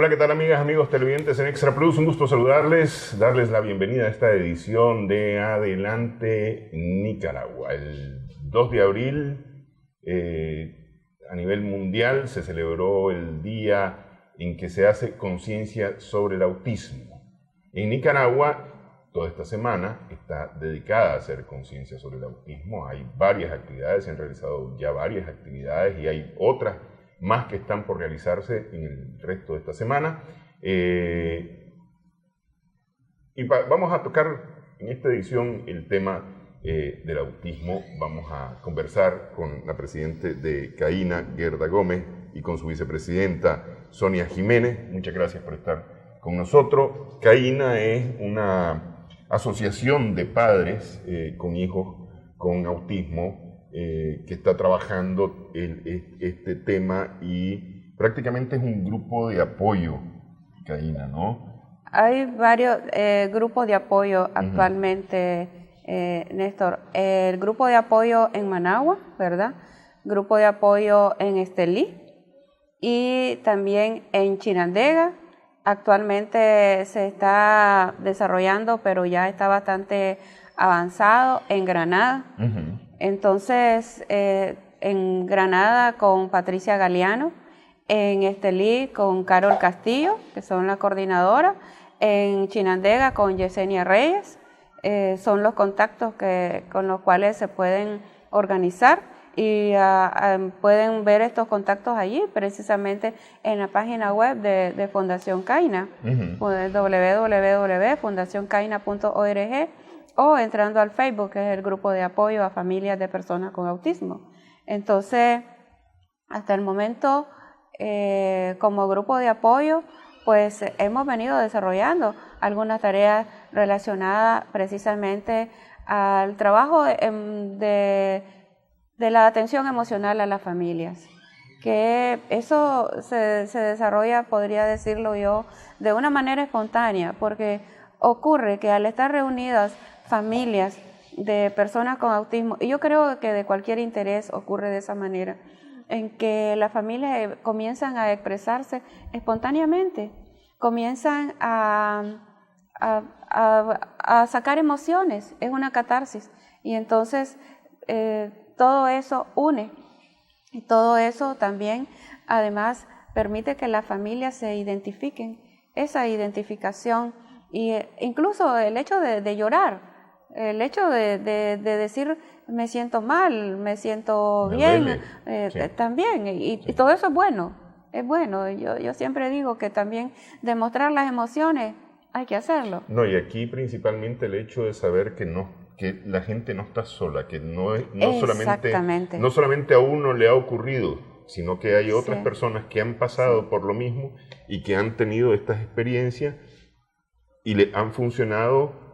Hola, ¿qué tal amigas, amigos televidentes en Extra Plus? Un gusto saludarles, darles la bienvenida a esta edición de Adelante Nicaragua. El 2 de abril, a nivel mundial, se celebró el día en que se hace conciencia sobre el autismo. En Nicaragua, toda esta semana está dedicada a hacer conciencia sobre el autismo. Hay varias actividades, se han realizado ya varias actividades y hay otras más que están por realizarse en el resto de esta semana. Vamos a tocar en esta edición el tema del autismo. Vamos a conversar con la presidenta de CAINA, Gerda Gómez, y con su vicepresidenta, Sonia Jiménez. Muchas gracias por estar con nosotros. CAINA es una asociación de padres con hijos con autismo que está trabajando este tema y prácticamente es un grupo de apoyo, CAINA, ¿no? Hay varios grupos de apoyo actualmente, Néstor. El grupo de apoyo en Managua, ¿verdad? Grupo de apoyo en Estelí y también en Chinandega. Actualmente se está desarrollando, pero ya está bastante avanzado en Granada. Entonces, en Granada con Patricia Galeano, en Estelí con Carol Castillo, que son la coordinadora, en Chinandega con Yesenia Reyes, son los contactos con los cuales se pueden organizar y pueden ver estos contactos allí, precisamente en la página web de Fundación CAINA, www.fundacioncaina.org, o entrando al Facebook, que es el grupo de apoyo a familias de personas con autismo. Entonces, hasta el momento, como grupo de apoyo, pues hemos venido desarrollando algunas tareas relacionadas precisamente al trabajo de la atención emocional a las familias. Que eso se desarrolla, podría decirlo yo, de una manera espontánea, porque ocurre que al estar reunidas familias de personas con autismo, y yo creo que de cualquier interés ocurre de esa manera, en que las familias comienzan a expresarse espontáneamente, comienzan a sacar emociones, es una catarsis, y entonces todo eso une, y todo eso también además permite que las familias se identifiquen, esa identificación, y incluso el hecho de llorar, el hecho de decir me siento mal, me siento bien, sí, también, y todo eso es bueno, yo siempre digo que también demostrar las emociones hay que hacerlo. No, y aquí principalmente el hecho de saber que la gente no está sola, que no solamente a uno le ha ocurrido, sino que hay otras personas que han pasado por lo mismo y que han tenido estas experiencias y le han funcionado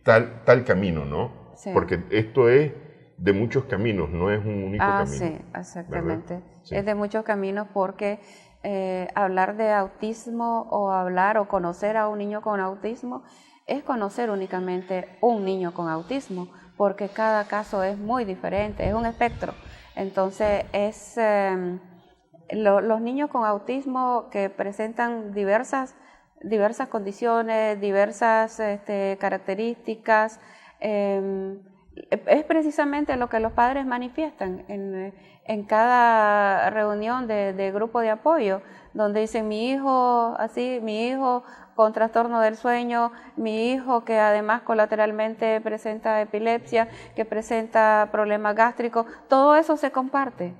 tal camino, ¿no? Sí. Porque esto es de muchos caminos, no es un único camino. Sí, exactamente. Sí. Es de muchos caminos porque hablar de autismo o hablar o conocer a un niño con autismo es conocer únicamente un niño con autismo, porque cada caso es muy diferente, es un espectro. Entonces, los niños con autismo que presentan diversas condiciones, diversas características, es precisamente lo que los padres manifiestan en cada reunión de grupo de apoyo, donde dicen mi hijo con trastorno del sueño, mi hijo que además colateralmente presenta epilepsia, que presenta problemas gástricos, todo eso se comparte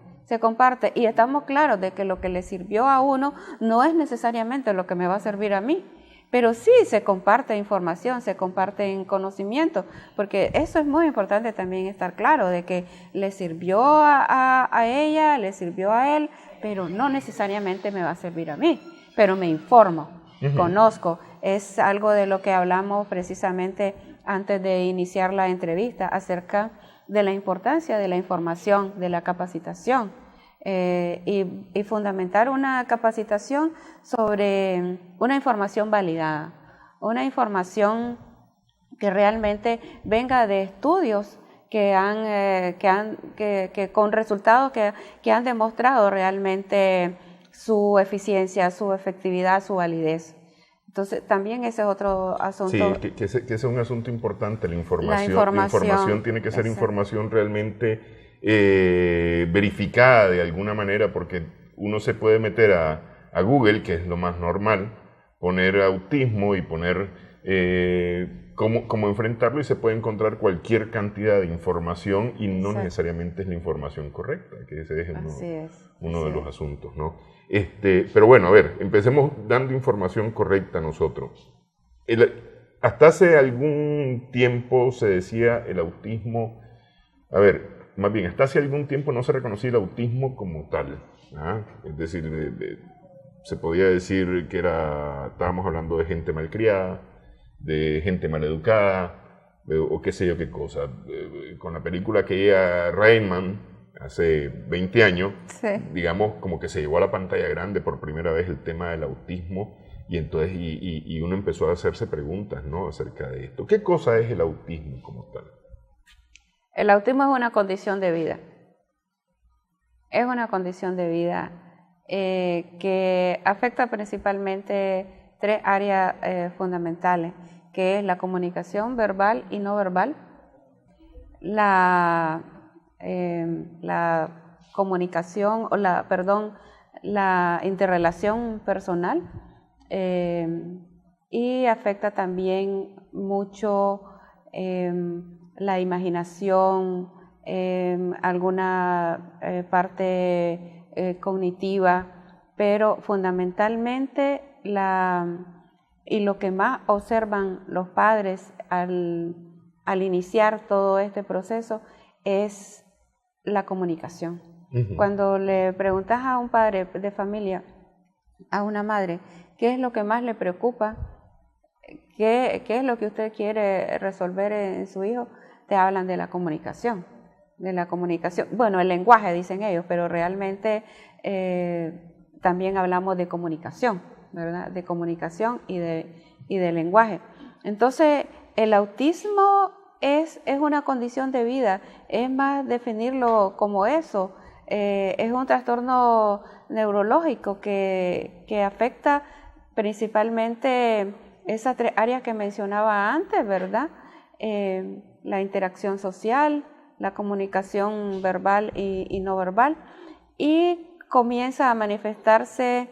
y estamos claros de que lo que le sirvió a uno no es necesariamente lo que me va a servir a mí, pero sí se comparte información, se comparte conocimiento, porque eso es muy importante también estar claro de que le sirvió a ella, le sirvió a él, pero no necesariamente me va a servir a mí, pero me informo, conozco, es algo de lo que hablamos precisamente antes de iniciar la entrevista acerca de la importancia de la información, de la capacitación. Y fundamentar una capacitación sobre una información validada, una información que realmente venga de estudios que con resultados que han demostrado realmente su eficiencia, su efectividad, su validez. Entonces, también ese es otro asunto. Sí, que ese es un asunto importante, la información. La información tiene que ser información realmente verificada de alguna manera, porque uno se puede meter a Google, que es lo más normal, poner autismo y poner cómo enfrentarlo, y se puede encontrar cualquier cantidad de información y no necesariamente es la información correcta, que ese es uno de los asuntos, ¿no? Pero bueno, a ver, empecemos dando información correcta nosotros. Hasta hace algún tiempo se decía el autismo, a ver, más bien, hasta hace algún tiempo no se reconocía el autismo como tal, ¿ah? Es decir, se podía decir que estábamos hablando de gente malcriada, de gente maleducada, o qué sé yo qué cosa. Con la película que ella Rainman, hace 20 años, digamos, como que se llevó a la pantalla grande por primera vez el tema del autismo, y entonces y uno empezó a hacerse preguntas, ¿no?, acerca de esto. ¿Qué cosa es el autismo como tal? El autismo es una condición de vida. Es una condición de vida que afecta principalmente 3 áreas fundamentales, que es la comunicación verbal y no verbal, la comunicación, la interrelación personal, y afecta también mucho la imaginación, alguna parte cognitiva, pero fundamentalmente y lo que más observan los padres al iniciar todo este proceso es la comunicación. Uh-huh. Cuando le preguntas a un padre de familia, a una madre, ¿qué es lo que más le preocupa? ¿Qué es lo que usted quiere resolver en su hijo? Te hablan de la comunicación. Bueno, el lenguaje dicen ellos, pero realmente también hablamos de comunicación, ¿verdad? De comunicación y de lenguaje. Entonces, el autismo es una condición de vida, es más definirlo como eso, es un trastorno neurológico que afecta principalmente esas 3 áreas que mencionaba antes, ¿verdad? La interacción social, la comunicación verbal y no verbal, y comienza a manifestarse,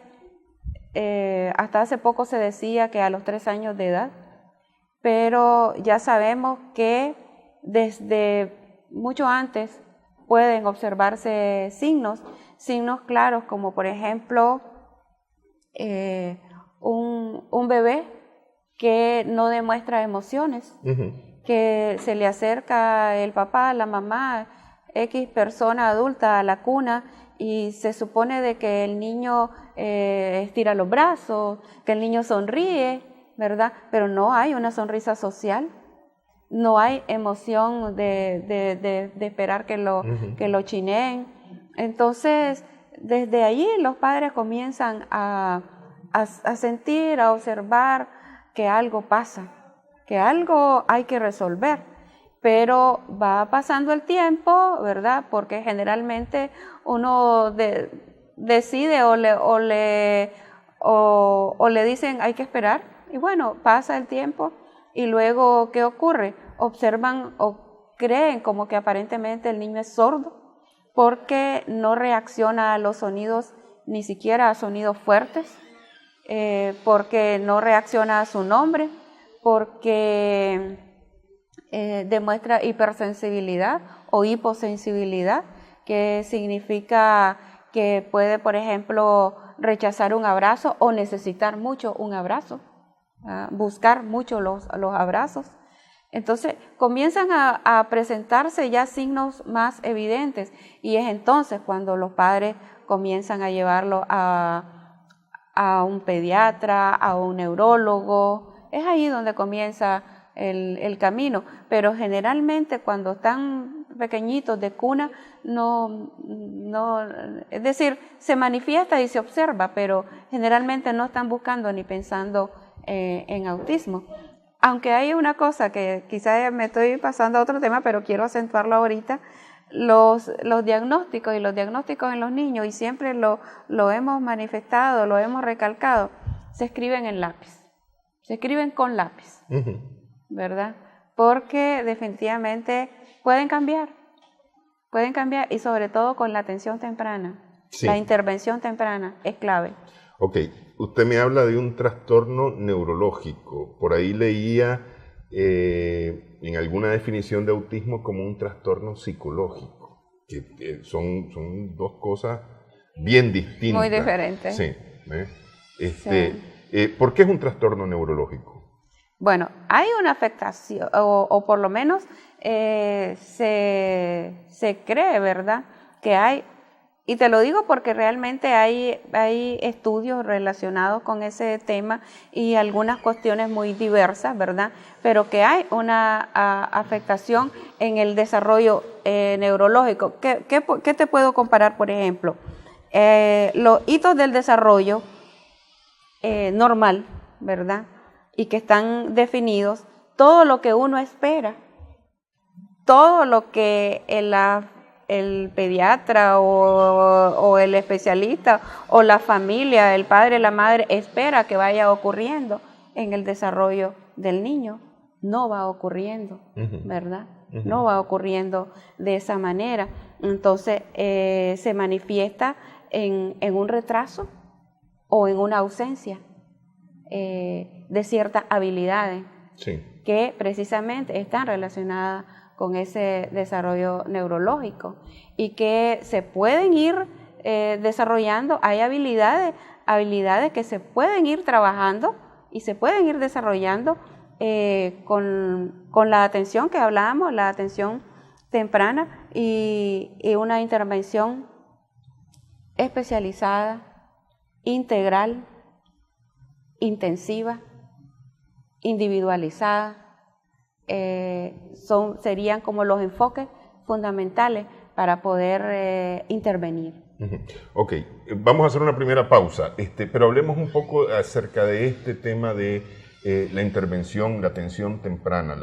hasta hace poco se decía que a los 3 años de edad, pero ya sabemos que desde mucho antes pueden observarse signos claros, como por ejemplo un bebé que no demuestra emociones, uh-huh, que se le acerca el papá, la mamá, X persona adulta a la cuna y se supone de que el niño estira los brazos, que el niño sonríe, ¿verdad? Pero no hay una sonrisa social, no hay emoción de esperar que lo chineen. Entonces, desde allí los padres comienzan a sentir, a observar que algo pasa, que algo hay que resolver, pero va pasando el tiempo, ¿verdad? Porque generalmente uno decide o le dicen hay que esperar, y bueno, pasa el tiempo y luego, ¿qué ocurre? Observan o creen como que aparentemente el niño es sordo porque no reacciona a los sonidos, ni siquiera a sonidos fuertes, porque no reacciona a su nombre, porque demuestra hipersensibilidad o hiposensibilidad, que significa que puede, por ejemplo, rechazar un abrazo o necesitar mucho un abrazo, buscar mucho los abrazos. Entonces comienzan a presentarse ya signos más evidentes, y es entonces cuando los padres comienzan a llevarlo a un pediatra, a un neurólogo. Es ahí donde comienza el camino, pero generalmente cuando están pequeñitos de cuna, no, es decir, se manifiesta y se observa, pero generalmente no están buscando ni pensando en autismo. Aunque hay una cosa que quizás me estoy pasando a otro tema, pero quiero acentuarlo ahorita, los diagnósticos y los diagnósticos en los niños, y siempre lo hemos manifestado, lo hemos recalcado, se escriben en lápiz, se escriben con lápiz, ¿verdad? Porque definitivamente pueden cambiar y sobre todo con la atención temprana. Sí. La intervención temprana es clave. Ok, usted me habla de un trastorno neurológico. Por ahí leía en alguna definición de autismo como un trastorno psicológico, que son dos cosas bien distintas. Muy diferentes. Sí. ¿Por qué es un trastorno neurológico? Bueno, hay una afectación, o por lo menos se cree, ¿verdad?, que hay. Y te lo digo porque realmente hay estudios relacionados con ese tema y algunas cuestiones muy diversas, ¿verdad? Pero que hay una afectación en el desarrollo neurológico. ¿Qué te puedo comparar, por ejemplo? Los hitos del desarrollo normal, ¿verdad? Y que están definidos, todo lo que uno espera, todo lo que el pediatra o el especialista o la familia, el padre, la madre espera que vaya ocurriendo en el desarrollo del niño, no va ocurriendo, ¿verdad? No va ocurriendo de esa manera. Entonces se manifiesta en un retraso o en una ausencia de ciertas habilidades que precisamente están relacionadas con ese desarrollo neurológico y que se pueden ir desarrollando. Hay habilidades que se pueden ir trabajando y se pueden ir desarrollando con la atención que hablábamos, la atención temprana y una intervención especializada, integral, intensiva, individualizada. Serían como los enfoques fundamentales para poder intervenir. Ok, vamos a hacer una primera pausa, pero hablemos un poco acerca de este tema de la intervención, la atención temprana,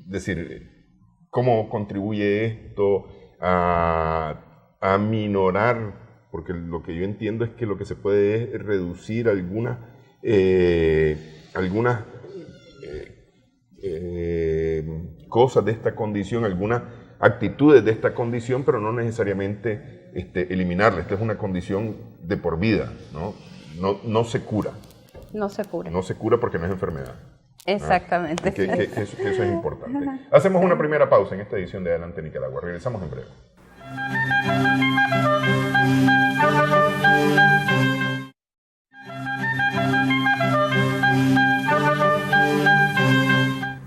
decir, cómo contribuye esto a minorar, porque lo que yo entiendo es que lo que se puede es reducir algunas cosas de esta condición, algunas actitudes de esta condición, pero no necesariamente eliminarla. Esta es una condición de por vida, ¿no? No se cura. No se cura. No se cura porque no es enfermedad. Exactamente. Que eso es importante. Hacemos una primera pausa en esta edición de Adelante Nicaragua. Regresamos en breve.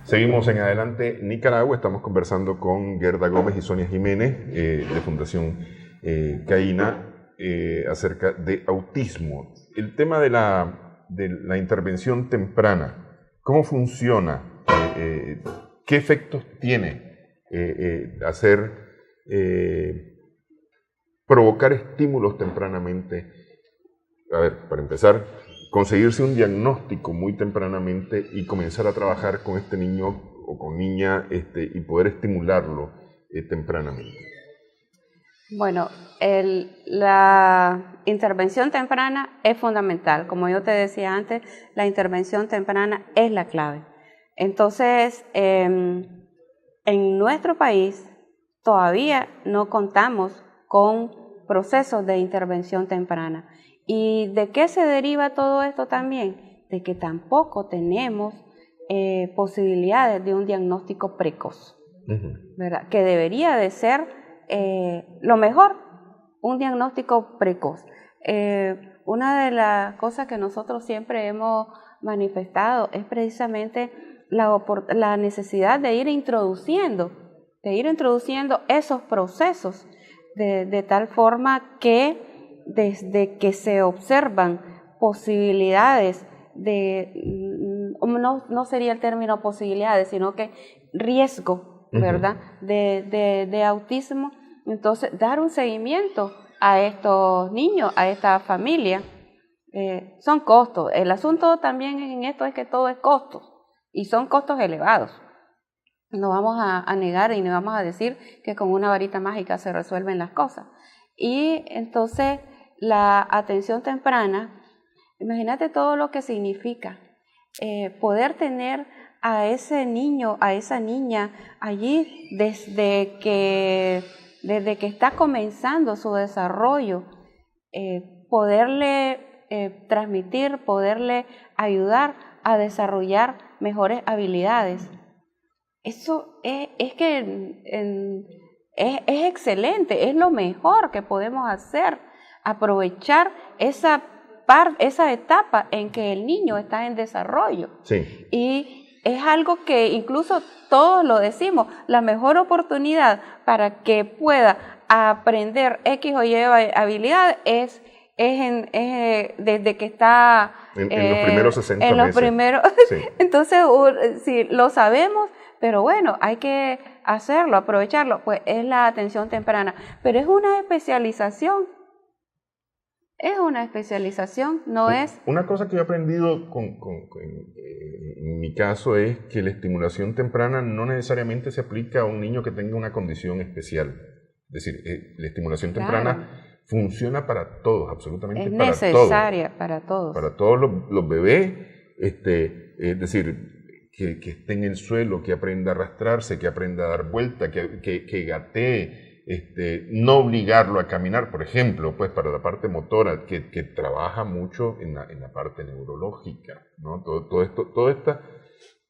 Seguimos en Adelante Nicaragua, estamos conversando con Gerda Gómez y Sonia Jiménez de Fundación CAINA acerca de autismo. El tema de la intervención temprana, ¿cómo funciona? ¿Qué efectos tiene provocar estímulos tempranamente? A ver, para empezar, conseguirse un diagnóstico muy tempranamente y comenzar a trabajar con este niño o con niña y poder estimularlo tempranamente. Bueno, la intervención temprana es fundamental. Como yo te decía antes, la intervención temprana es la clave. Entonces, en nuestro país todavía no contamos con procesos de intervención temprana. ¿Y de qué se deriva todo esto también? De que tampoco tenemos posibilidades de un diagnóstico precoz, ¿verdad? Que debería de ser lo mejor, un diagnóstico precoz. Una de las cosas que nosotros siempre hemos manifestado es precisamente la necesidad de ir introduciendo esos procesos de tal forma que desde que se observan posibilidades no sería el término posibilidades, sino que riesgo, ¿verdad?, de autismo, entonces dar un seguimiento a estos niños, a esta familia. Son costos. El asunto también en esto es que todo es costos, y son costos elevados. no vamos a negar y no vamos a decir que con una varita mágica se resuelven las cosas. Y entonces la atención temprana, imagínate todo lo que significa poder tener a ese niño, a esa niña allí desde que está comenzando su desarrollo, poderle transmitir, poderle ayudar a desarrollar mejores habilidades. Eso es que es excelente, es lo mejor que podemos hacer, aprovechar esa etapa en que el niño está en desarrollo. Sí. Y es algo que incluso todos lo decimos, la mejor oportunidad para que pueda aprender X o Y habilidad es desde que está en los primeros 60 en los meses. Primeros, sí. Entonces, sí, lo sabemos, pero bueno, hay que hacerlo, aprovecharlo, pues es la atención temprana, pero es una especialización. Es una especialización, no es... Una cosa que yo he aprendido en mi caso es que la estimulación temprana no necesariamente se aplica a un niño que tenga una condición especial. Es decir, la estimulación temprana funciona para todos, absolutamente para todos. Es necesaria para todos. Para todos los bebés, es decir, que esté en el suelo, que aprenda a arrastrarse, que aprenda a dar vuelta, que gatee. No obligarlo a caminar, por ejemplo, pues para la parte motora, que trabaja mucho en la parte neurológica, ¿no? Todo esto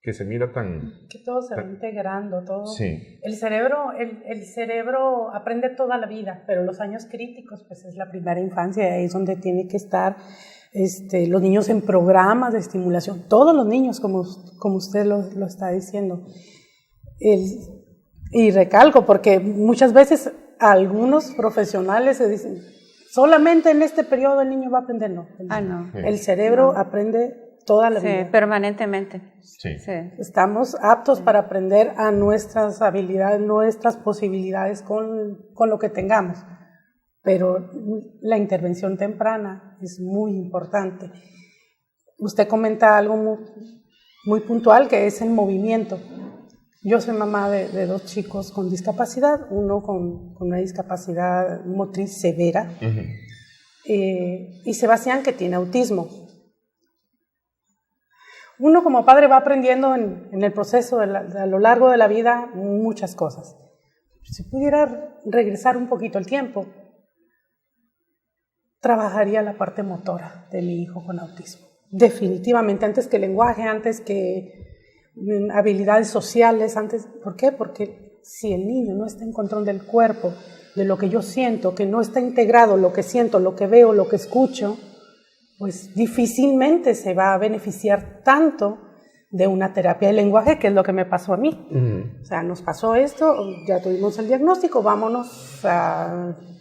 que se mira tan... Que todo se va integrando, todo. Sí. El cerebro aprende toda la vida, pero los años críticos, pues es la primera infancia, ahí es donde tiene que estar los niños en programas de estimulación, todos los niños, como usted lo está diciendo. Y recalco, porque muchas veces algunos profesionales se dicen, solamente en este periodo el niño va a aprender. No. El cerebro aprende toda la vida. Permanentemente. Sí. Estamos aptos para aprender a nuestras habilidades, nuestras posibilidades con lo que tengamos. Pero la intervención temprana es muy importante. Usted comenta algo muy puntual, que es el movimiento. Yo soy mamá de 2 chicos con discapacidad, uno con una discapacidad motriz severa, y Sebastián, que tiene autismo. Uno como padre va aprendiendo en el proceso, a lo largo de la vida, muchas cosas. Si pudiera regresar un poquito el tiempo, trabajaría la parte motora de mi hijo con autismo. Definitivamente, antes que lenguaje, antes que habilidades sociales, antes. ¿Por qué? Porque si el niño no está en control del cuerpo, de lo que yo siento, que no está integrado lo que siento, lo que veo, lo que escucho, pues difícilmente se va a beneficiar tanto de una terapia de lenguaje, que es lo que me pasó a mí. O sea, nos pasó esto, ya tuvimos el diagnóstico, vámonos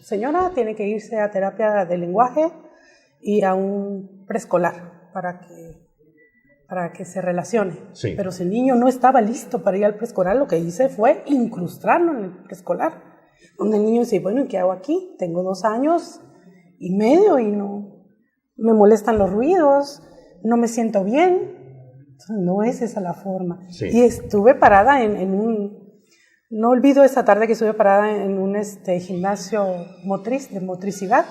señora, tiene que irse a terapia de lenguaje y a un preescolar para que se relacione. Sí. Pero si el niño no estaba listo para ir al preescolar, lo que hice fue incrustarlo en el preescolar, donde el niño dice, bueno, ¿y qué hago aquí? Tengo 2 años y medio y no me molestan los ruidos, no me siento bien. Entonces, no es esa la forma. Sí. Y estuve parada en un... No olvido esa tarde que estuve parada en un gimnasio motriz, de motricidad.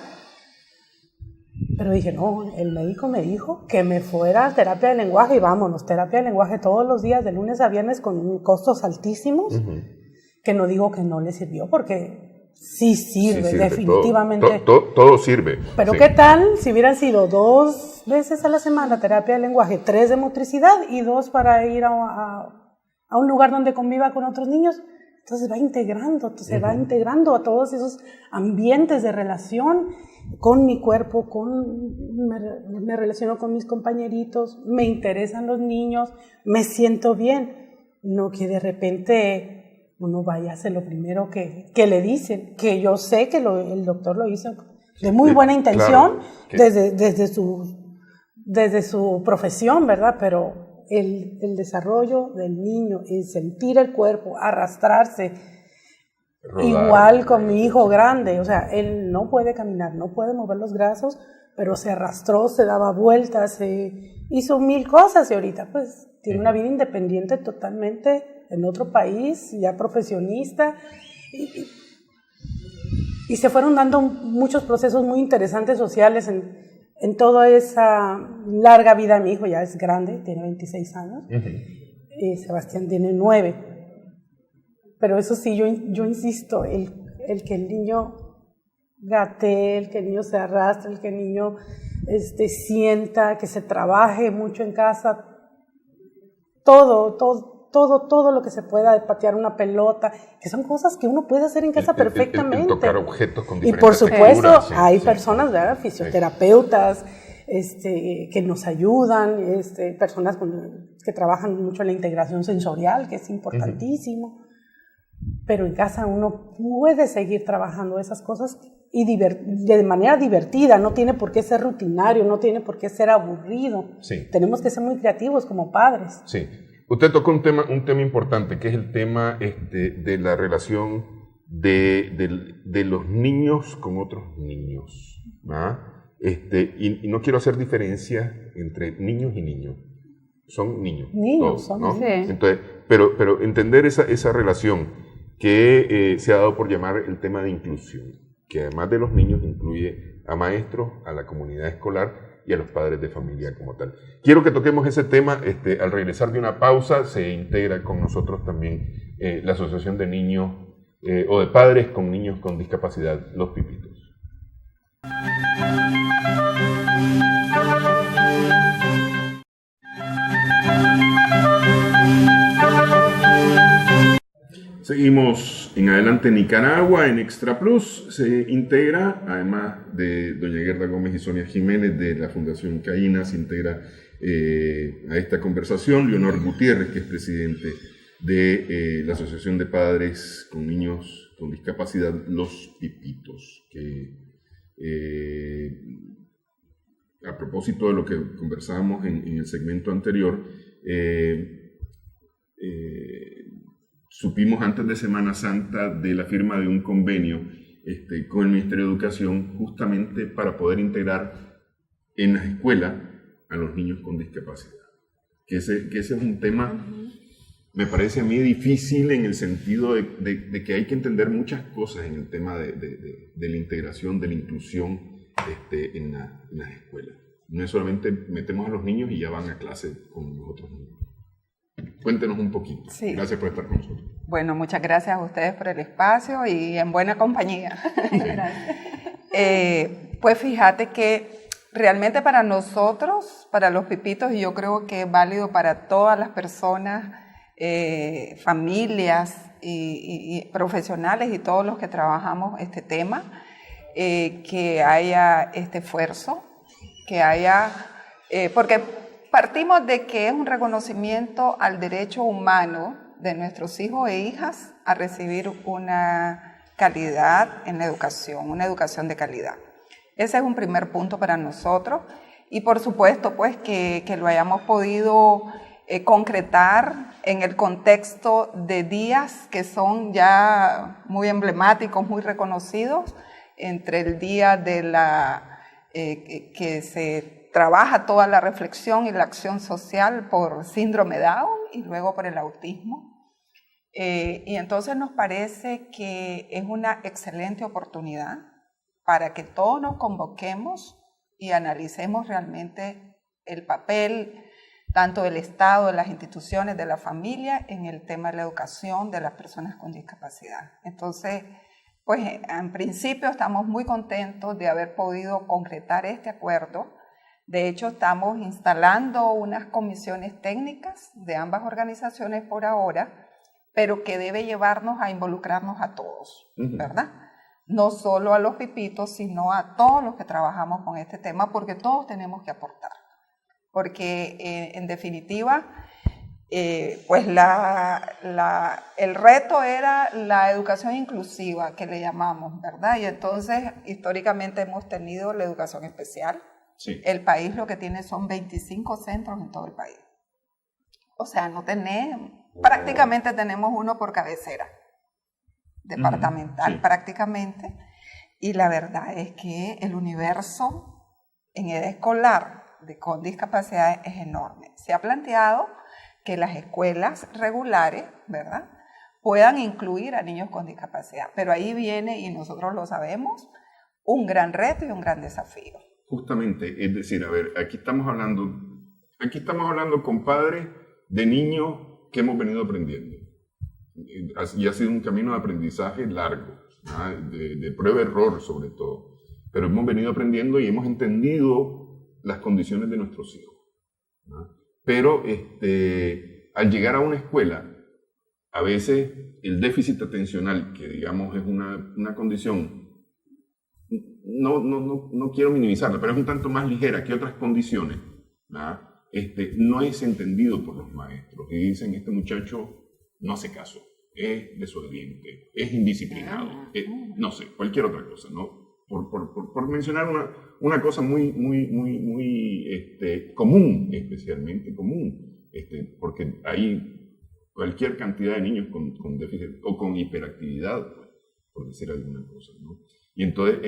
Pero dije, no, el médico me dijo que me fuera a terapia de lenguaje y vámonos, terapia de lenguaje todos los días, de lunes a viernes, con costos altísimos, que no digo que no le sirvió, porque sí sirve. Definitivamente. Todo sirve. Pero ¿qué tal si hubieran sido 2 veces a la semana terapia de lenguaje, 3 de motricidad y 2 para ir a un lugar donde conviva con otros niños? Entonces se va integrando a todos esos ambientes de relación con mi cuerpo, me relaciono con mis compañeritos, me interesan los niños, me siento bien. No que de repente uno vaya a hacer lo primero que le dicen, que yo sé que el doctor lo hizo de muy buena intención, claro, desde su profesión, ¿verdad? Pero el desarrollo del niño, el sentir el cuerpo, arrastrarse, rodar, igual con mi hijo grande, o sea, él no puede caminar, no puede mover los brazos, pero se arrastró, se daba vueltas, hizo 1000 cosas y ahorita pues tiene una vida independiente totalmente en otro país, ya profesionista, y se fueron dando muchos procesos muy interesantes sociales en toda esa larga vida de mi hijo. Ya es grande, tiene 26 años, y Sebastián tiene 9. Pero eso sí, yo insisto, el que el niño gatee, el que el niño se arrastre, el que el niño sienta, que se trabaje mucho en casa, todo lo que se pueda, de patear una pelota, que son cosas que uno puede hacer en casa perfectamente. El tocar objetos con diferentes y por supuesto, texturas, hay personas, ¿verdad? Fisioterapeutas, que nos ayudan, personas que trabajan mucho en la integración sensorial, que es importantísimo. Pero en casa uno puede seguir trabajando esas cosas y de manera divertida, no tiene por qué ser rutinario, no tiene por qué ser aburrido. Sí. Tenemos que ser muy creativos como padres. Sí. Usted tocó un tema importante, que es el tema de la relación de los niños con otros niños, ¿ah? Y no quiero hacer diferencia entre niños y niños. Son niños. Niños, todos, son. ¿no? Sí. Entonces, pero entender esa relación que se ha dado por llamar el tema de inclusión, que además de los niños incluye a maestros, a la comunidad escolar y a los padres de familia como tal. Quiero que toquemos ese tema. Al regresar de una pausa se integra con nosotros también la Asociación de Niños o de Padres con Niños con Discapacidad, Los Pipitos. Seguimos en Adelante Nicaragua, en Extra Plus. Se integra, además de doña Gerda Gómez y Sonia Jiménez de la Fundación CAINA, se integra a esta conversación Leonor Gutiérrez, que es presidente de la Asociación de Padres con Niños con Discapacidad, Los Pipitos, que a propósito de lo que conversábamos en el segmento anterior, supimos antes de Semana Santa de la firma de un convenio con el Ministerio de Educación justamente para poder integrar en las escuelas a los niños con discapacidad. Que ese es un tema, me parece a mí difícil en el sentido de que hay que entender muchas cosas en el tema de la integración, de la inclusión en las escuelas. No es solamente metemos a los niños y ya van a clase con los otros niños. Cuéntenos un poquito. Sí. Gracias por estar con nosotros. Bueno, muchas gracias a ustedes por el espacio y en buena compañía. Pues fíjate que realmente para nosotros, para los Pipitos, y yo creo que es válido para todas las personas, familias y profesionales y todos los que trabajamos este tema, que haya este esfuerzo, que haya, porque partimos de que es un reconocimiento al derecho humano de nuestros hijos e hijas a recibir una calidad en la educación, una educación de calidad. Ese es un primer punto para nosotros y por supuesto pues que lo hayamos podido concretar en el contexto de días que son ya muy emblemáticos, muy reconocidos, entre el día de que se trabaja toda la reflexión y la acción social por síndrome Down y luego por el autismo. Y entonces nos parece que es una excelente oportunidad para que todos nos convoquemos y analicemos realmente el papel tanto del Estado, de las instituciones, de la familia en el tema de la educación de las personas con discapacidad. Entonces, pues en principio estamos muy contentos de haber podido concretar este acuerdo. De hecho, estamos instalando unas comisiones técnicas de ambas organizaciones por ahora, pero que debe llevarnos a involucrarnos a todos, ¿verdad? No solo a los Pipitos, sino a todos los que trabajamos con este tema, porque todos tenemos que aportar. Porque, en definitiva, pues el reto era la educación inclusiva, que le llamamos, ¿verdad? Y entonces, históricamente hemos tenido la educación especial. Sí. El país lo que tiene son 25 centros en todo el país. O sea, prácticamente tenemos uno por cabecera departamental, sí. Prácticamente. Y la verdad es que el universo en edad escolar con discapacidad es enorme. Se ha planteado que las escuelas regulares, ¿verdad?, puedan incluir a niños con discapacidad. Pero ahí viene, y nosotros lo sabemos, un gran reto y un gran desafío. Justamente, es decir, a ver, aquí estamos hablando con padres de niños que hemos venido aprendiendo. Y ha sido un camino de aprendizaje largo, de prueba-error sobre todo. Pero hemos venido aprendiendo y hemos entendido las condiciones de nuestros hijos, ¿no? Pero al llegar a una escuela, a veces el déficit atencional, que digamos es una condición, no quiero minimizarla, pero es un tanto más ligera que otras condiciones, ¿no? No es entendido por los maestros y dicen, este muchacho no hace caso, es desobediente, es indisciplinado, no sé, cualquier otra cosa, ¿no? Por mencionar una cosa muy común, especialmente común, porque hay cualquier cantidad de niños con déficit o con hiperactividad, por decir alguna cosa, ¿no? Y entonces,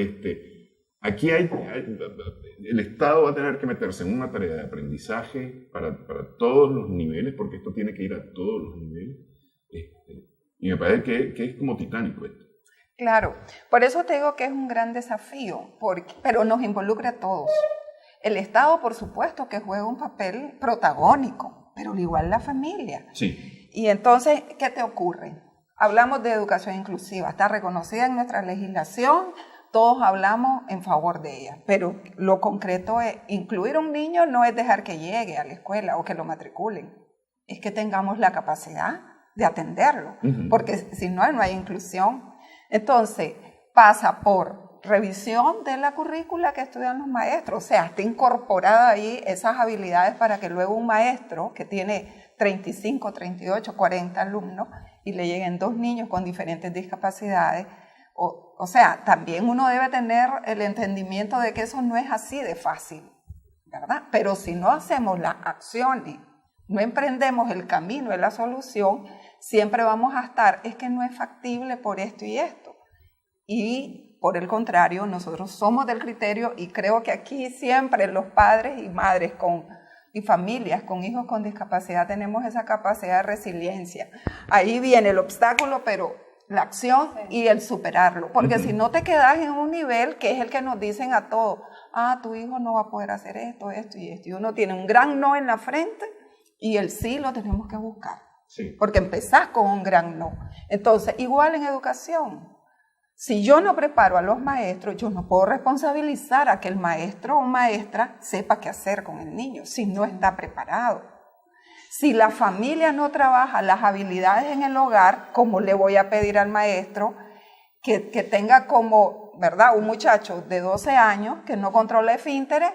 aquí el Estado va a tener que meterse en una tarea de aprendizaje para todos los niveles, porque esto tiene que ir a todos los niveles, y me parece que es como titánico esto. Claro, por eso te digo que es un gran desafío, pero nos involucra a todos. El Estado, por supuesto, que juega un papel protagónico, pero igual la familia. Sí. Y entonces, ¿qué te ocurre? Hablamos de educación inclusiva, está reconocida en nuestra legislación, todos hablamos en favor de ella, pero lo concreto es, incluir a un niño no es dejar que llegue a la escuela o que lo matriculen, es que tengamos la capacidad de atenderlo, porque si no, no hay inclusión. Entonces, pasa por revisión de la currícula que estudian los maestros, o sea, está incorporada ahí esas habilidades para que luego un maestro que tiene 35, 38, 40 alumnos y le lleguen 2 niños con diferentes discapacidades, o sea, también uno debe tener el entendimiento de que eso no es así de fácil, ¿verdad? Pero si no hacemos las acciones, no emprendemos el camino de la solución, siempre vamos a estar, es que no es factible por esto y esto. Y por el contrario, nosotros somos del criterio, y creo que aquí siempre los padres y madres y familias con hijos con discapacidad tenemos esa capacidad de resiliencia. Ahí viene el obstáculo, pero la acción y el superarlo, porque si no te quedas en un nivel que es el que nos dicen a todos, tu hijo no va a poder hacer esto, esto y esto, y uno tiene un gran no en la frente y el sí lo tenemos que buscar, sí, porque empezás con un gran no. Entonces, igual en educación, si yo no preparo a los maestros, yo no puedo responsabilizar a que el maestro o maestra sepa qué hacer con el niño, si no está preparado. Si la familia no trabaja las habilidades en el hogar, ¿cómo le voy a pedir al maestro que tenga como, ¿verdad?, un muchacho de 12 años que no controla esfínteres?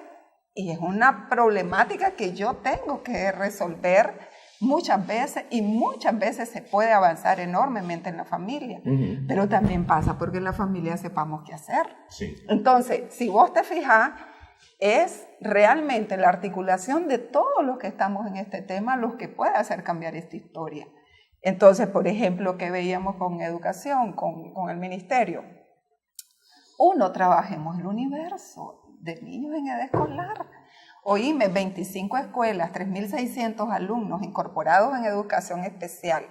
Y es una problemática que yo tengo que resolver muchas veces, y muchas veces se puede avanzar enormemente en la familia, pero también pasa porque en la familia sepamos qué hacer. Sí. Entonces, si vos te fijas, es realmente la articulación de todos los que estamos en este tema los que puede hacer cambiar esta historia. Entonces, por ejemplo, que veíamos con educación, con el ministerio, trabajemos el universo de niños en edad escolar. Oíme, 25 escuelas, 3.600 alumnos incorporados en educación especial,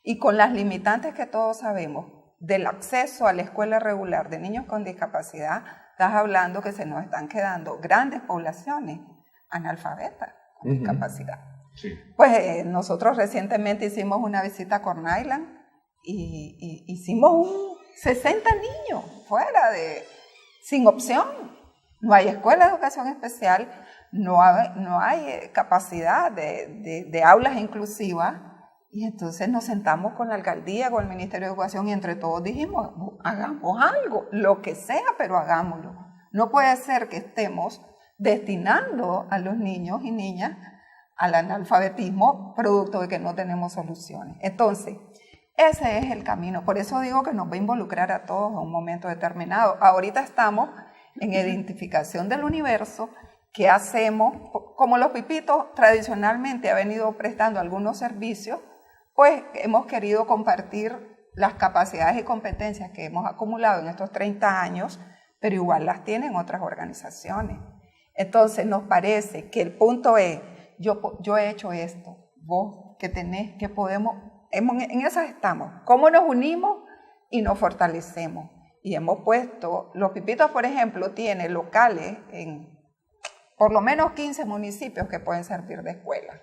y con las limitantes que todos sabemos del acceso a la escuela regular de niños con discapacidad, estás hablando que se nos están quedando grandes poblaciones analfabetas con discapacidad. Sí. Pues nosotros recientemente hicimos una visita a Corn Island y hicimos 60 niños fuera sin opción. No hay escuela de educación especial, no hay capacidad de aulas inclusivas, y entonces nos sentamos con la alcaldía, con el Ministerio de Educación, y entre todos dijimos, hagamos algo, lo que sea, pero hagámoslo. No puede ser que estemos destinando a los niños y niñas al analfabetismo producto de que no tenemos soluciones. Entonces, ese es el camino. Por eso digo que nos va a involucrar a todos en un momento determinado. Ahorita estamos en identificación del universo. ¿Qué hacemos? Como los Pipitos tradicionalmente ha venido prestando algunos servicios, pues hemos querido compartir las capacidades y competencias que hemos acumulado en estos 30 años, pero igual las tienen otras organizaciones. Entonces nos parece que el punto es, yo he hecho esto, vos que podemos, en esas estamos. ¿Cómo nos unimos y nos fortalecemos? Y hemos puesto, Los Pipitos, por ejemplo, tiene locales en por lo menos 15 municipios que pueden servir de escuela.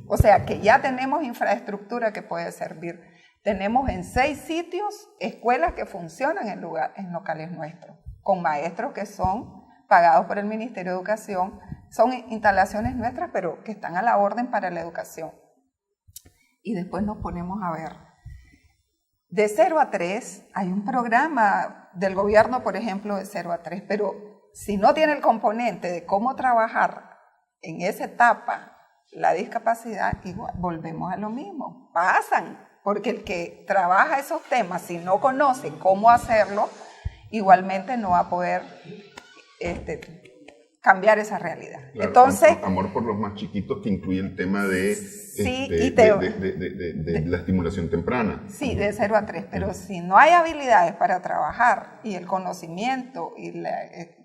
O sea, que ya tenemos infraestructura que puede servir. Tenemos en 6 sitios escuelas que funcionan en locales nuestros, con maestros que son pagados por el Ministerio de Educación. Son instalaciones nuestras, pero que están a la orden para la educación. Y después nos ponemos a ver. De 0 a 3, hay un programa del gobierno, por ejemplo, de 0 a 3, pero si no tiene el componente de cómo trabajar en esa etapa la discapacidad, igual volvemos a lo mismo. Pasan, porque el que trabaja esos temas, si no conoce cómo hacerlo, igualmente no va a poder cambiar esa realidad. Claro, entonces, amor por los más chiquitos, que incluye el tema de, sí, de la estimulación temprana. Sí, de 0 a 3, pero si no hay habilidades para trabajar y el conocimiento y la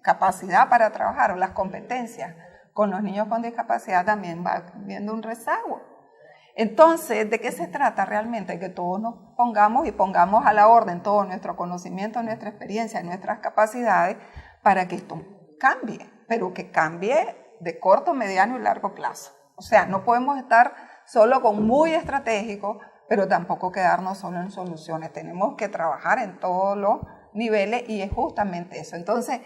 capacidad para trabajar o las competencias con los niños con discapacidad, también va viendo un rezago. Entonces, ¿de qué se trata realmente? Que todos nos pongamos a la orden todo nuestro conocimiento, nuestra experiencia, nuestras capacidades para que esto cambie, pero que cambie de corto, mediano y largo plazo. O sea, no podemos estar solo con muy estratégico, pero tampoco quedarnos solo en soluciones. Tenemos que trabajar en todos los niveles y es justamente eso. Entonces,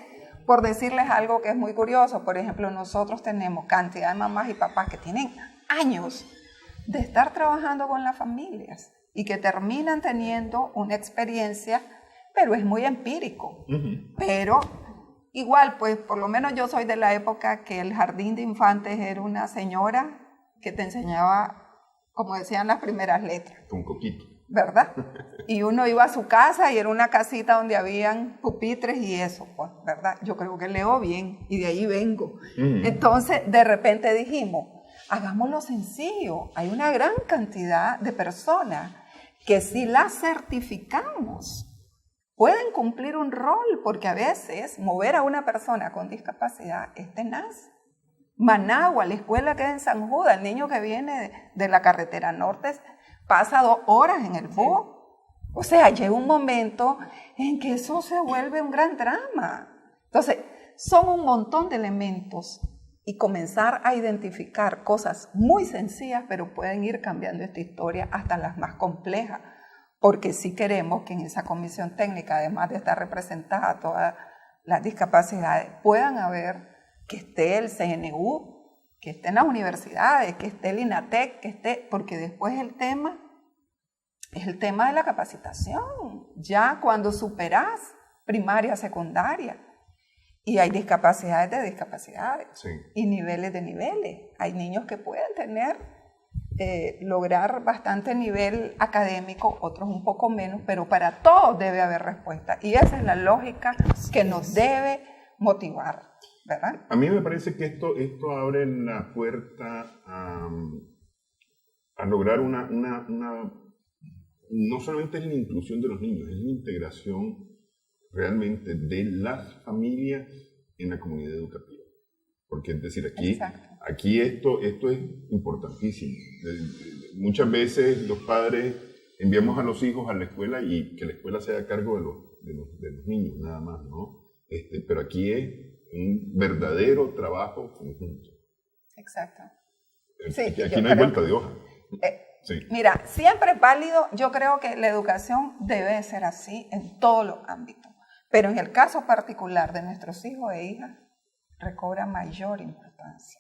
por decirles algo que es muy curioso, por ejemplo, nosotros tenemos cantidad de mamás y papás que tienen años de estar trabajando con las familias y que terminan teniendo una experiencia, pero es muy empírico. Pero igual, pues por lo menos yo soy de la época que el jardín de infantes era una señora que te enseñaba, como decían, las primeras letras. Con coquito. ¿Verdad? Y uno iba a su casa y era una casita donde habían pupitres y eso, pues, ¿verdad? Yo creo que leo bien y de ahí vengo. Entonces, de repente dijimos, hagámoslo sencillo. Hay una gran cantidad de personas que si las certificamos, pueden cumplir un rol, porque a veces mover a una persona con discapacidad es tenaz. Managua, la escuela que es en San Judas, el niño que viene de la carretera norte pasa 2 horas en el bus. O sea, llega un momento en que eso se vuelve un gran drama. Entonces, son un montón de elementos y comenzar a identificar cosas muy sencillas, pero pueden ir cambiando esta historia hasta las más complejas. Porque sí queremos que en esa comisión técnica, además de estar representada todas las discapacidades, puedan haber que esté el CNU, que esté en las universidades, que esté el INATEC, que esté, porque después el tema es el tema de la capacitación. Ya cuando superas primaria, secundaria, y hay discapacidades de discapacidades, sí, y niveles de niveles. Hay niños que pueden tener lograr bastante nivel académico, otros un poco menos, pero para todos debe haber respuesta. Y esa es la lógica que nos debe motivar, ¿verdad? A mí me parece que esto abre la puerta a lograr no solamente es la inclusión de los niños, es la integración realmente de las familias en la comunidad educativa. Porque es decir, aquí esto es importantísimo. Muchas veces los padres enviamos a los hijos a la escuela y que la escuela se haga cargo de los niños, nada más, ¿no? Pero aquí es un verdadero trabajo conjunto. Exacto. Sí, aquí no hay vuelta de hoja. Sí. Mira, siempre es válido, yo creo que la educación debe ser así en todos los ámbitos, pero en el caso particular de nuestros hijos e hijas, recobra mayor importancia,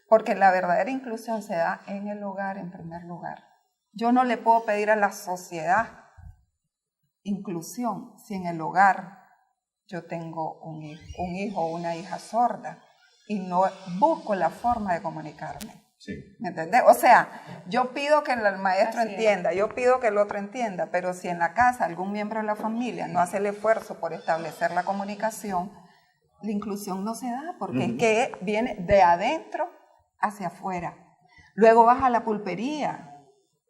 porque la verdadera inclusión se da en el hogar en primer lugar. Yo no le puedo pedir a la sociedad inclusión si en el hogar yo tengo un hijo o una hija sorda y no busco la forma de comunicarme. Sí. ¿Me entendés? O sea, yo pido que el maestro entienda, yo pido que el otro entienda, pero si en la casa algún miembro de la familia no hace el esfuerzo por establecer la comunicación, la inclusión no se da, porque es que viene de adentro hacia afuera. Luego vas a la pulpería,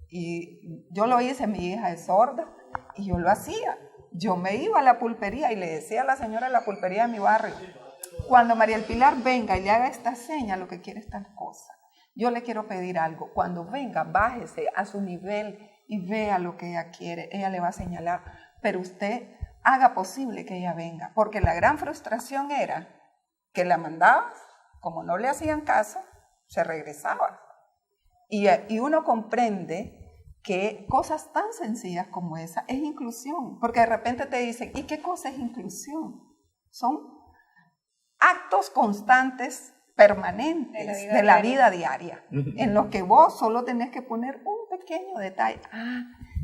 y yo lo hice, mi hija es sorda, y yo lo hacía. Yo me iba a la pulpería y le decía a la señora de la pulpería de mi barrio, cuando María El Pilar venga y le haga esta seña, lo que quiere es tal cosa. yo le quiero pedir algo. Cuando venga, bájese a su nivel y vea lo que ella quiere. Ella le va a señalar, pero usted haga posible que ella venga. Porque la gran frustración era que la mandabas, como no le hacían caso, se regresaba. Y uno comprende que cosas tan sencillas como esa es inclusión. Porque de repente te dicen, ¿y qué cosa es inclusión? Son actos constantes, permanentes de la vida diaria, en los que vos solo tenés que poner un pequeño detalle.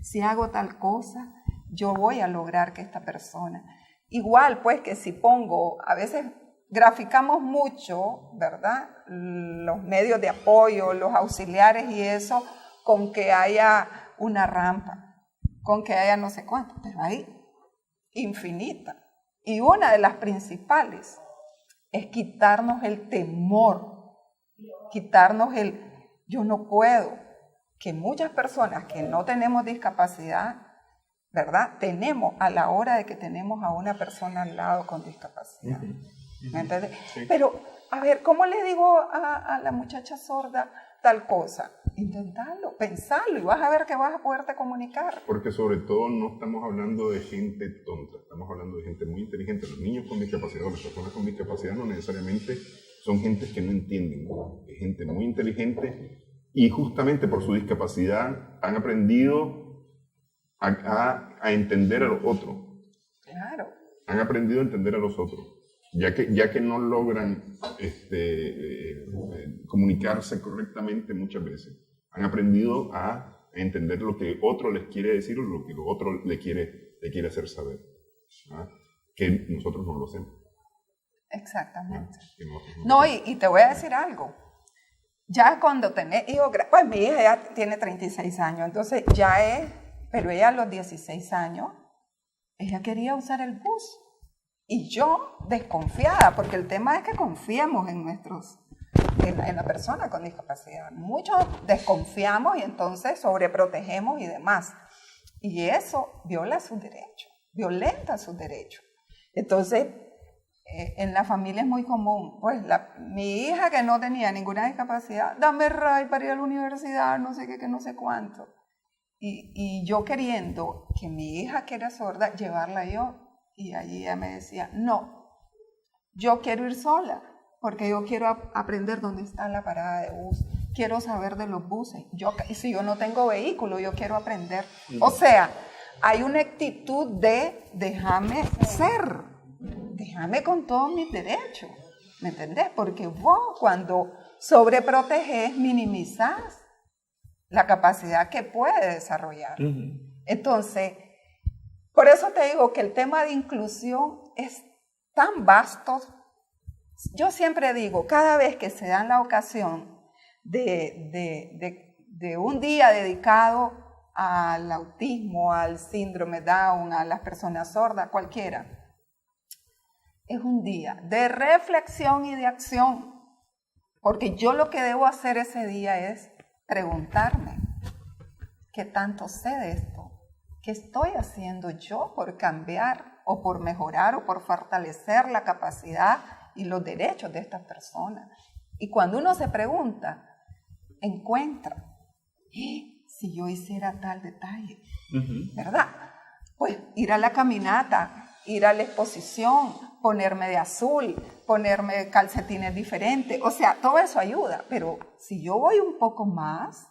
Si hago tal cosa, yo voy a lograr que esta persona. Igual, pues, que si pongo, a veces graficamos mucho, ¿verdad? Los medios de apoyo, los auxiliares y eso, con que haya una rampa, con que haya no sé cuánto, pero hay infinita. Y una de las principales es quitarnos el temor, quitarnos el yo no puedo, que muchas personas que no tenemos discapacidad, ¿verdad? Tenemos a la hora de que tenemos a una persona al lado con discapacidad. ¿Me entiendes? Sí. Pero, a ver, ¿cómo le digo a la muchacha sorda tal cosa? Intentarlo, pensarlo y vas a ver que vas a poderte comunicar. Porque sobre todo no estamos hablando de gente tonta, estamos hablando de gente muy inteligente. Los niños con discapacidad o las personas con discapacidad no necesariamente son gente que no entienden, es gente muy inteligente y justamente por su discapacidad han aprendido a entender a los otros. Claro. Han aprendido a entender a los otros. Ya que no logran comunicarse correctamente muchas veces, han aprendido a entender lo que otro les quiere decir o lo que otro le quiere hacer saber, ¿ah? Que nosotros no lo hacemos. Exactamente. No, y te voy a decir algo. Ya cuando tenés hijos, pues mi hija ya tiene 36 años, entonces pero ella a los 16 años, ella quería usar el bus. Y yo desconfiada, porque el tema es que confiemos en la persona con discapacidad. Muchos desconfiamos y entonces sobreprotegemos y demás. Y eso viola sus derechos, violenta sus derechos. Entonces, en la familia es muy común, pues mi hija que no tenía ninguna discapacidad, dame ray para ir a la universidad, no sé qué, que no sé cuánto. Y yo queriendo que mi hija que era sorda, llevarla yo. Y allí ella me decía, no, yo quiero ir sola, porque yo quiero aprender dónde está la parada de bus, quiero saber de los buses, si yo no tengo vehículo, yo quiero aprender. O sea, hay una actitud de déjame ser, déjame con todos mis derechos, ¿me entendés? Porque vos cuando sobreprotegés, minimizás la capacidad que puede desarrollar. Entonces, por eso te digo que el tema de inclusión es tan vasto. Yo siempre digo, cada vez que se da la ocasión de un día dedicado al autismo, al síndrome Down, a las personas sordas, cualquiera, es un día de reflexión y de acción. Porque yo lo que debo hacer ese día es preguntarme, ¿qué tanto sé de esto? ¿Qué estoy haciendo yo por cambiar o por mejorar o por fortalecer la capacidad y los derechos de estas personas? Y cuando uno se pregunta, encuentra, si yo hiciera tal detalle, ¿verdad? Pues ir a la caminata, ir a la exposición, ponerme de azul, ponerme calcetines diferentes, o sea, todo eso ayuda, pero si yo voy un poco más,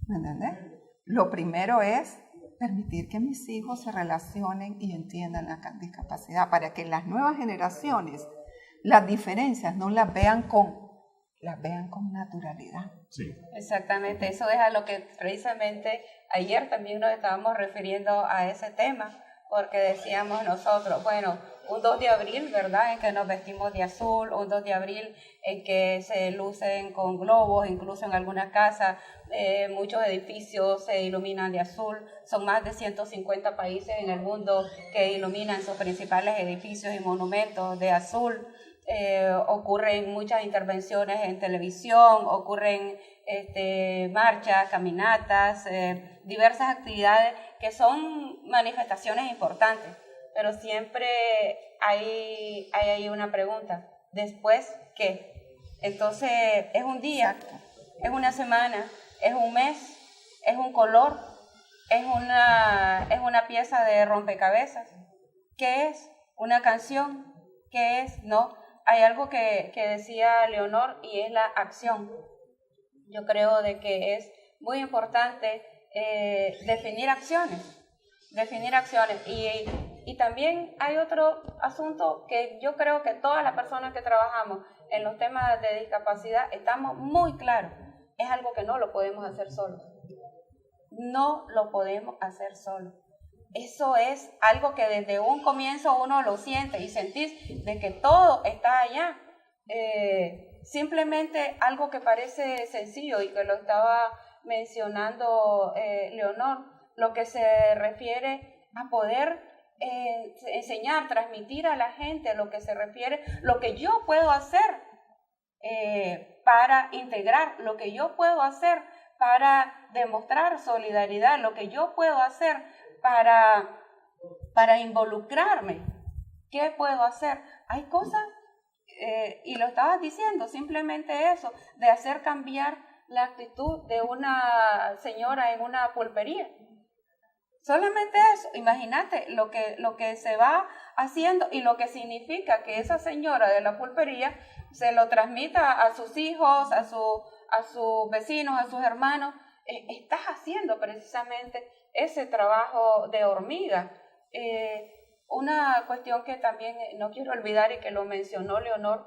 ¿me entiendes? Lo primero es permitir que mis hijos se relacionen y entiendan la discapacidad para que las nuevas generaciones las diferencias no las vean con naturalidad. Sí. Exactamente, eso es a lo que precisamente ayer también nos estábamos refiriendo a ese tema, porque decíamos nosotros, bueno, un 2 de abril, ¿verdad?, en que nos vestimos de azul, un 2 de abril en que se lucen con globos, incluso en algunas casas, muchos edificios se iluminan de azul, son más de 150 países en el mundo que iluminan sus principales edificios y monumentos de azul. Ocurren muchas intervenciones en televisión, ocurren marchas, caminatas, diversas actividades que son manifestaciones importantes, pero siempre hay una pregunta, ¿después qué? Entonces es un día es una semana, es un mes, es un color, es una pieza de rompecabezas. ¿Qué es? ¿Una canción? ¿Qué es? No. Hay algo que decía Leonor y es la acción. Yo creo de que es muy importante definir acciones. Y también hay otro asunto que yo creo que todas las personas que trabajamos en los temas de discapacidad estamos muy claros. Es algo que no lo podemos hacer solos. No lo podemos hacer solos. Eso es algo que desde un comienzo uno lo siente y sentís de que todo está allá. Simplemente algo que parece sencillo y que lo estaba mencionando Leonor, lo que se refiere a poder enseñar, transmitir a la gente, lo que se refiere, lo que yo puedo hacer para integrar, lo que yo puedo hacer para demostrar solidaridad, lo que yo puedo hacer para involucrarme. ¿Qué puedo hacer? Hay cosas, y lo estabas diciendo, simplemente eso, de hacer cambiar la actitud de una señora en una pulpería. Solamente eso, imagínate lo que se va haciendo y lo que significa que esa señora de la pulpería se lo transmita a sus hijos, a sus vecinos, a sus hermanos. Estás haciendo precisamente ese trabajo de hormiga. Una cuestión que también no quiero olvidar y que lo mencionó Leonor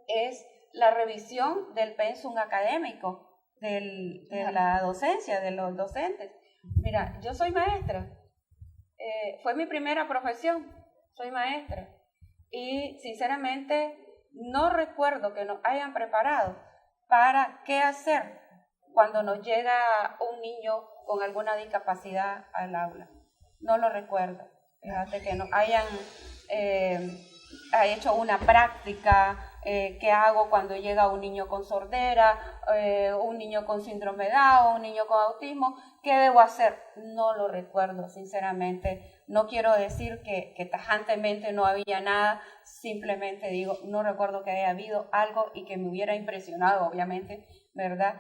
es la revisión del pensum académico de la docencia, de los docentes. Mira, yo soy maestra, fue mi primera profesión, soy maestra y sinceramente no recuerdo que nos hayan preparado para qué hacer cuando nos llega un niño con alguna discapacidad al aula. No lo recuerdo. Fíjate que nos hayan hecho una práctica, qué hago cuando llega un niño con sordera, un niño con síndrome de Down, un niño con autismo, ¿qué debo hacer? No lo recuerdo, sinceramente. No quiero decir que tajantemente no había nada, simplemente digo, no recuerdo que haya habido algo y que me hubiera impresionado, obviamente, ¿verdad?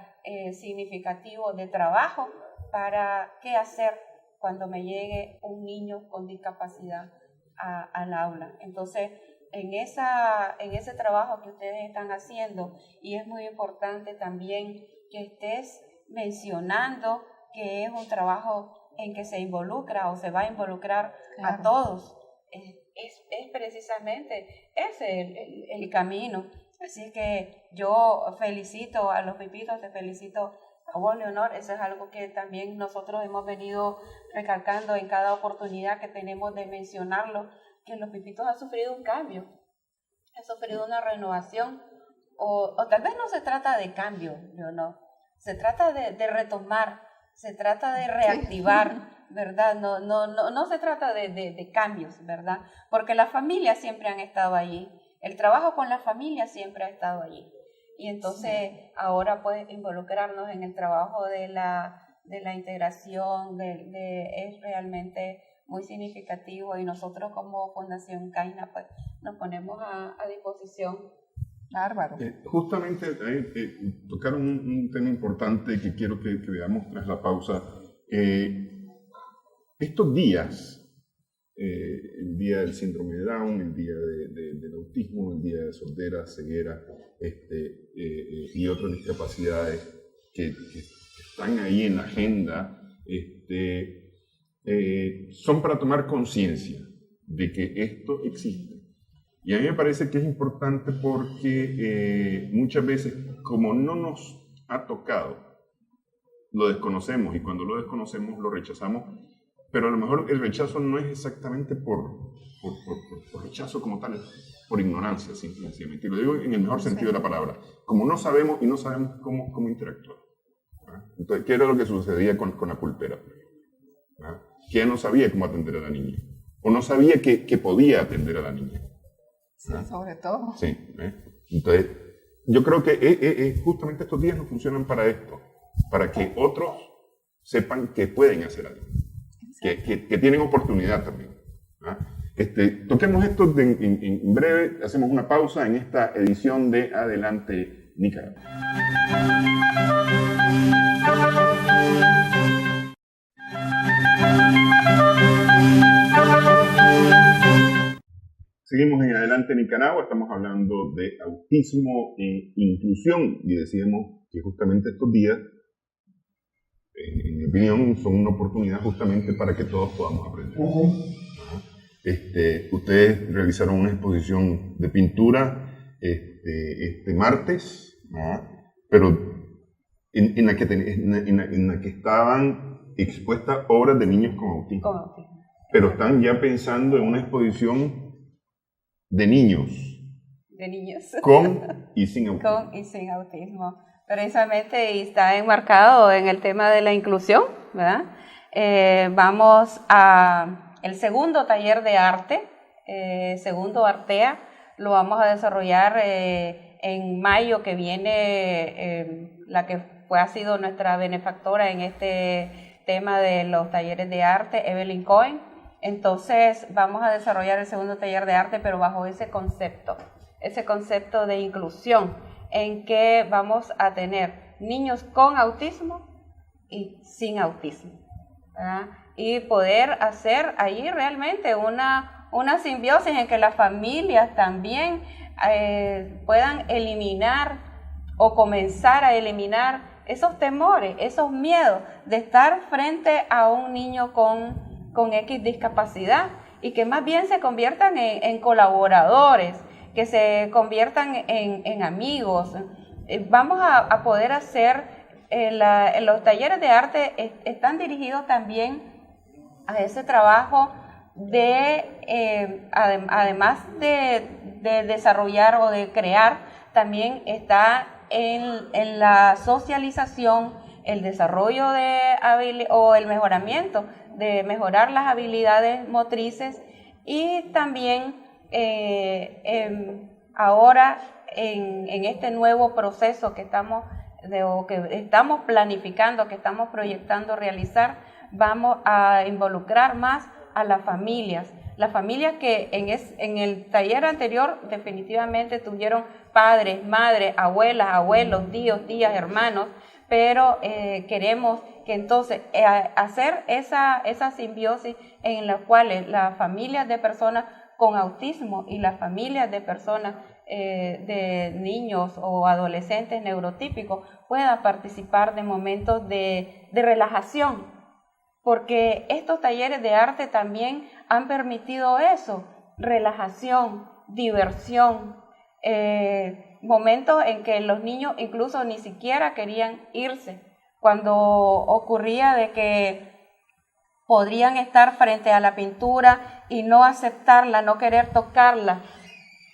Significativo de trabajo para qué hacer cuando me llegue un niño con discapacidad al aula. Entonces, en ese trabajo que ustedes están haciendo, y es muy importante también que estés mencionando que es un trabajo en que se involucra o se va a involucrar a todos, es precisamente ese el camino. Así que yo felicito a los Pipitos, te felicito a vos, Leonor. Eso es algo que también nosotros hemos venido recalcando en cada oportunidad que tenemos de mencionarlo, que los Pipitos han sufrido un cambio, han sufrido una renovación, o tal vez no se trata de cambio, Leonor, se trata de retomar, se trata de reactivar, ¿verdad? No se trata de cambios, ¿verdad? Porque las familias siempre han estado allí, el trabajo con las familias siempre ha estado allí. Y entonces ahora pues involucrarnos en el trabajo de la integración es realmente muy significativo y nosotros como Fundación CAINA pues nos ponemos a disposición. Bárbaro. Justamente tocaron un tema importante que quiero que veamos tras la pausa. Estos días, el día del síndrome de Down, el día del autismo, el día de sordera, ceguera y otras discapacidades que están ahí en la agenda, son para tomar conciencia de que esto existe. Y a mí me parece que es importante porque muchas veces, como no nos ha tocado, lo desconocemos y cuando lo desconocemos lo rechazamos, pero a lo mejor el rechazo no es exactamente por rechazo como tal, por ignorancia, sencillamente. Y lo digo en el mejor sentido de la palabra. Como no sabemos y no sabemos cómo interactuar. ¿Verdad? Entonces, ¿qué era lo que sucedía con la pulpera? ¿Verdad? Que ella no sabía cómo atender a la niña. O no sabía que podía atender a la niña. Sí, sobre todo. Sí. Entonces, yo creo que justamente estos días no funcionan para esto. Para que otros sepan que pueden hacer algo. Que tienen oportunidad también. Toquemos esto en breve, hacemos una pausa en esta edición de Adelante Nicaragua. Seguimos en Adelante Nicaragua, estamos hablando de autismo e inclusión y decíamos que justamente estos días, en mi opinión, son una oportunidad justamente para que todos podamos aprender. Ustedes realizaron una exposición de pintura este martes, pero en la que estaban expuestas obras de niños con autismo. Pero están ya pensando en una exposición de niños. De niños. Con y sin autismo. Con y sin autismo. Precisamente está enmarcado en el tema de la inclusión, ¿verdad? Vamos a el segundo taller de arte, segundo Artea, lo vamos a desarrollar en mayo que viene, la que ha sido nuestra benefactora en este tema de los talleres de arte, Evelyn Cohen. Entonces vamos a desarrollar el segundo taller de arte, pero bajo ese concepto de inclusión, en que vamos a tener niños con autismo y sin autismo, ¿verdad? Y poder hacer ahí realmente una simbiosis en que las familias también puedan eliminar o comenzar a eliminar esos temores, esos miedos de estar frente a un niño con X discapacidad y que más bien se conviertan en colaboradores, que se conviertan en amigos. Vamos a poder hacer, los talleres de arte están dirigidos también a ese trabajo de, además de desarrollar o de crear, también está en la socialización, el desarrollo o el mejoramiento de mejorar las habilidades motrices y también ahora en este nuevo proceso que estamos planificando, que estamos proyectando realizar, vamos a involucrar más a las familias que en el taller anterior definitivamente tuvieron padres, madres, abuelas, abuelos, tíos, tías, hermanos, pero queremos que entonces hacer esa simbiosis en la cual las familias de personas con autismo y las familias de personas de niños o adolescentes neurotípicos puedan participar de momentos de relajación, porque estos talleres de arte también han permitido eso, relajación, diversión, momentos en que los niños incluso ni siquiera querían irse, cuando ocurría de que podrían estar frente a la pintura y no aceptarla, no querer tocarla,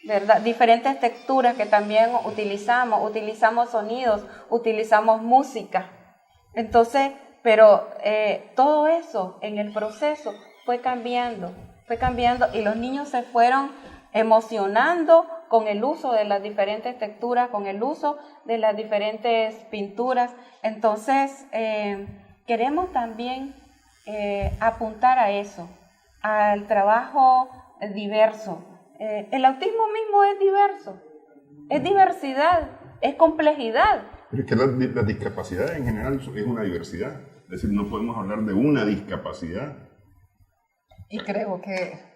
¿verdad? Diferentes texturas que también utilizamos sonidos, utilizamos música. Entonces, pero todo eso en el proceso fue cambiando y los niños se fueron emocionando con el uso de las diferentes texturas, con el uso de las diferentes pinturas. Entonces, queremos también apuntar a eso, al trabajo diverso. El autismo mismo es diverso, es diversidad, es complejidad. Pero es que la discapacidad en general es una diversidad, es decir, no podemos hablar de una discapacidad. Y creo que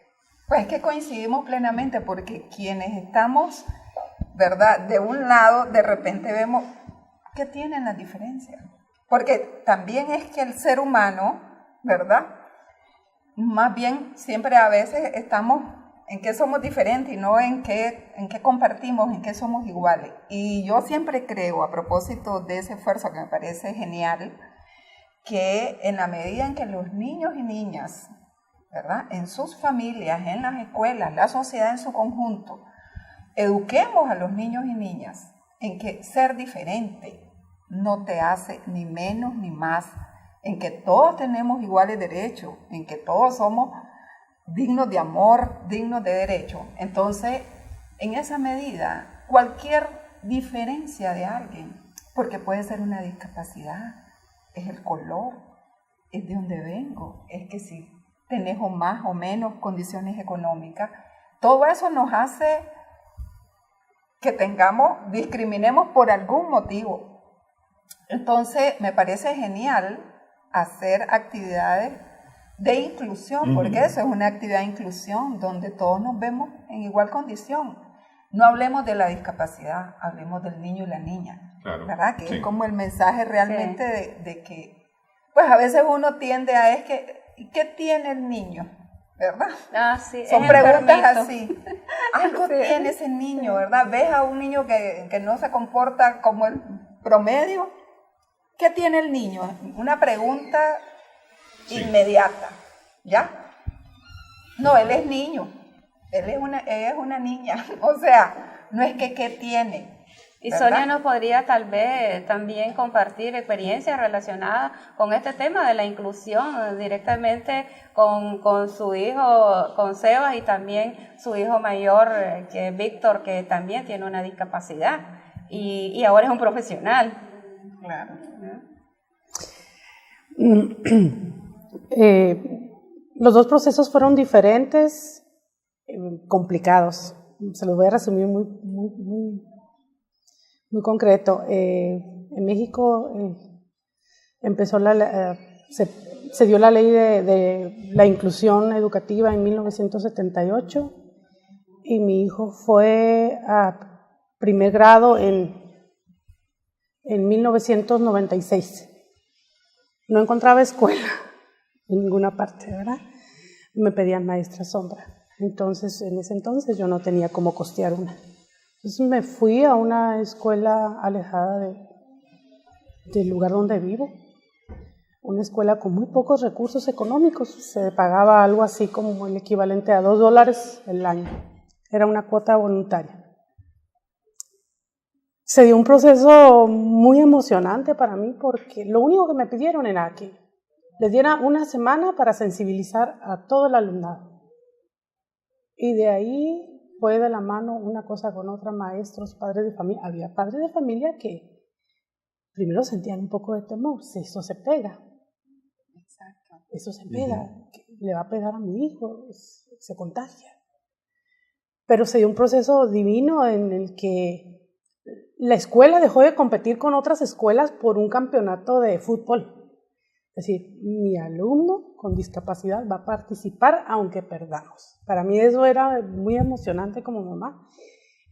que coincidimos plenamente, porque quienes estamos, ¿verdad?, de un lado, de repente vemos que tienen las diferencias. Porque también es que el ser humano, ¿verdad?, más bien siempre a veces estamos en qué somos diferentes y no en qué compartimos, en qué somos iguales. Y yo siempre creo, a propósito de ese esfuerzo que me parece genial, que en la medida en que los niños y niñas, ¿verdad?, en sus familias, en las escuelas, la sociedad en su conjunto, eduquemos a los niños y niñas en que ser diferente no te hace ni menos ni más, en que todos tenemos iguales derechos, en que todos somos dignos de amor, dignos de derecho. Entonces, en esa medida, cualquier diferencia de alguien, porque puede ser una discapacidad, es el color, es de donde vengo, es que si tenés o más o menos condiciones económicas, todo eso nos hace que discriminemos por algún motivo. Entonces, me parece genial hacer actividades de inclusión, porque eso es una actividad de inclusión donde todos nos vemos en igual condición. No hablemos de la discapacidad, hablemos del niño y la niña, claro, ¿verdad? Que sí. es como el mensaje realmente de que, pues a veces uno tiende a ¿qué tiene el niño? ¿Verdad? Ah, sí, Son es preguntas enfermito. así. Algo Sí. tiene ese niño, ¿verdad? Ves a un niño que no se comporta como el promedio. ¿Qué tiene el niño? Una pregunta inmediata, ¿ya? No, él es niño. Ella es una niña. O sea, no es que ¿qué tiene? Y ¿verdad? Sonia nos podría tal vez también compartir experiencias relacionadas con este tema de la inclusión directamente con su hijo, con Sebas, y también su hijo mayor, que es Víctor, que también tiene una discapacidad y ahora es un profesional. Claro. Los dos procesos fueron diferentes, complicados. Se los voy a resumir muy concreto. En México empezó se dio la ley de la inclusión educativa en 1978 y mi hijo fue a primer grado en 1996. No encontraba escuela en ninguna parte, ¿verdad? Me pedían maestra sombra. Entonces, en ese entonces yo no tenía cómo costear una. Entonces me fui a una escuela alejada del lugar donde vivo, una escuela con muy pocos recursos económicos. Se pagaba algo así como el equivalente a $2 el año. Era una cuota voluntaria. Se dio un proceso muy emocionante para mí porque lo único que me pidieron era que les diera una semana para sensibilizar a todo el alumnado. Y de ahí fue de la mano una cosa con otra, maestros, padres de familia. Había padres de familia que primero sentían un poco de temor, eso se pega. Exacto. Eso se pega, le va a pegar a mi hijo, se contagia. Pero se dio un proceso divino en el que la escuela dejó de competir con otras escuelas por un campeonato de fútbol. Es decir, mi alumno con discapacidad va a participar aunque perdamos. Para mí eso era muy emocionante como mamá.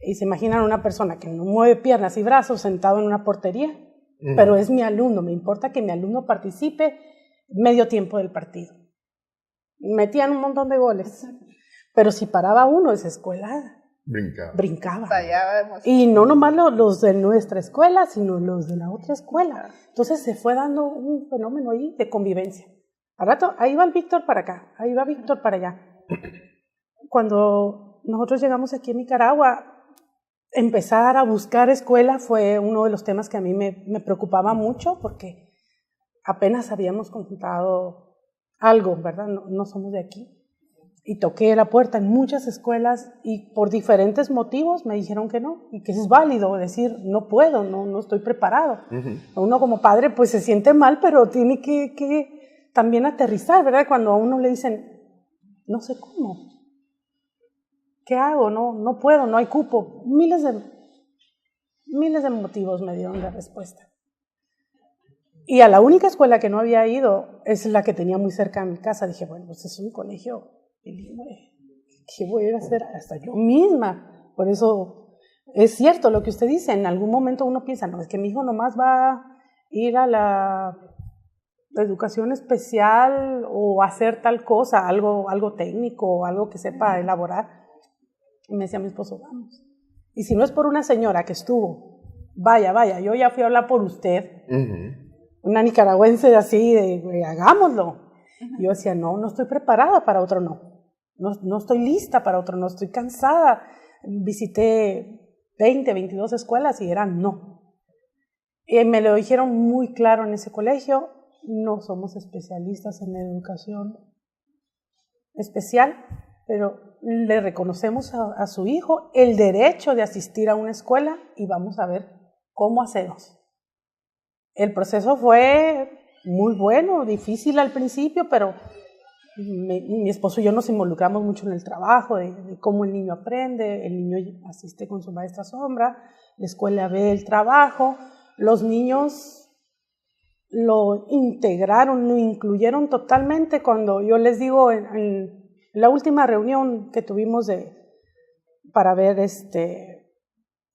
Y se imaginan una persona que no mueve piernas y brazos sentado en una portería, pero es mi alumno, me importa que mi alumno participe medio tiempo del partido. Metían un montón de goles, pero si paraba uno, esa escuela brincaba. Y no nomás los de nuestra escuela, sino los de la otra escuela. Entonces se fue dando un fenómeno ahí de convivencia. Al rato, ahí va el Víctor para acá, ahí va Víctor para allá. Cuando nosotros llegamos aquí en Nicaragua, empezar a buscar escuela fue uno de los temas que a mí me preocupaba mucho, porque apenas habíamos conjuntado algo, ¿verdad? No somos de aquí. Y toqué la puerta en muchas escuelas y por diferentes motivos me dijeron que no, y que es válido decir no puedo, no estoy preparado. Uno como padre pues se siente mal, pero tiene que también aterrizar, ¿verdad? Cuando a uno le dicen no sé cómo, ¿qué hago? No puedo, no hay cupo. Miles de motivos me dieron de respuesta. Y a la única escuela que no había ido es la que tenía muy cerca de mi casa. Dije, bueno, pues es un colegio bilingüe. ¿Qué voy a ir a hacer? Hasta yo misma. Por eso es cierto lo que usted dice. En algún momento uno piensa, no, es que mi hijo nomás va a ir a la educación especial o hacer tal cosa, algo técnico o algo que sepa elaborar. Y me decía mi esposo, vamos. Y si no es por una señora que estuvo, vaya, yo ya fui a hablar por usted. Una nicaragüense así, hagámoslo. Yo decía, no estoy preparada para otro no estoy lista para otro no, estoy cansada. Visité 20, 22 escuelas y eran no. Y me lo dijeron muy claro en ese colegio, no somos especialistas en educación especial, pero le reconocemos a su hijo el derecho de asistir a una escuela y vamos a ver cómo hacemos. El proceso fue muy bueno, difícil al principio, pero Mi esposo y yo nos involucramos mucho en el trabajo, de cómo el niño aprende, el niño asiste con su maestra sombra, la escuela ve el trabajo, los niños lo integraron, lo incluyeron totalmente. Cuando yo les digo en la última reunión que tuvimos para ver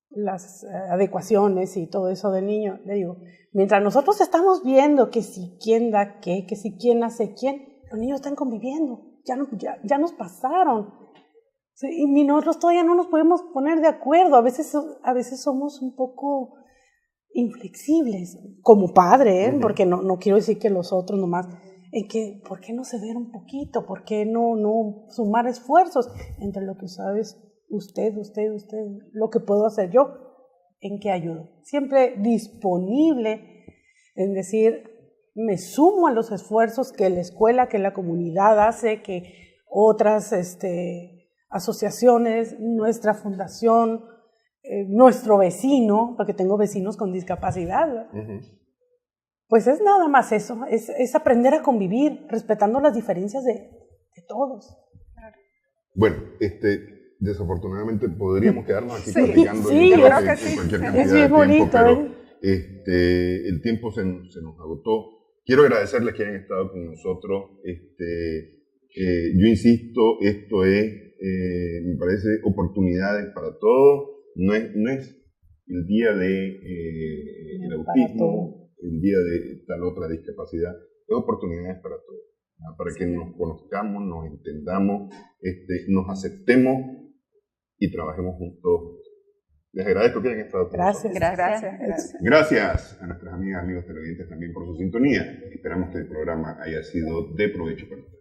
las adecuaciones y todo eso del niño, le digo, mientras nosotros estamos viendo que si quién da qué, que si quién hace quién, los niños están conviviendo, ya nos pasaron. Sí, y nosotros todavía no nos podemos poner de acuerdo, a veces somos un poco inflexibles, como padre, ¿eh? Porque no quiero decir que los otros nomás, ¿por qué no ceder un poquito? ¿Por qué no sumar esfuerzos entre lo que sabes usted, lo que puedo hacer yo? ¿En qué ayudo? Siempre disponible en decir, me sumo a los esfuerzos que la escuela, que la comunidad hace, que otras asociaciones, nuestra fundación, nuestro vecino, porque tengo vecinos con discapacidad. Pues es nada más eso, es aprender a convivir, respetando las diferencias de todos. Bueno, desafortunadamente podríamos quedarnos aquí platicando sí, yo creo que sí. Cualquier Es cantidad bien de bonito, tiempo, pero el tiempo se nos agotó. Quiero agradecerles que hayan estado con nosotros. Yo insisto, esto es, me parece, oportunidades para todos. No es el día del autismo, el día de tal otra discapacidad. Es oportunidades para todos, ¿no? Para que nos conozcamos, nos entendamos, nos aceptemos y trabajemos juntos. Les agradezco que hayan estado con nosotros. Gracias a nuestras amigas, amigos televidentes también por su sintonía. Esperamos que el programa haya sido de provecho para ustedes.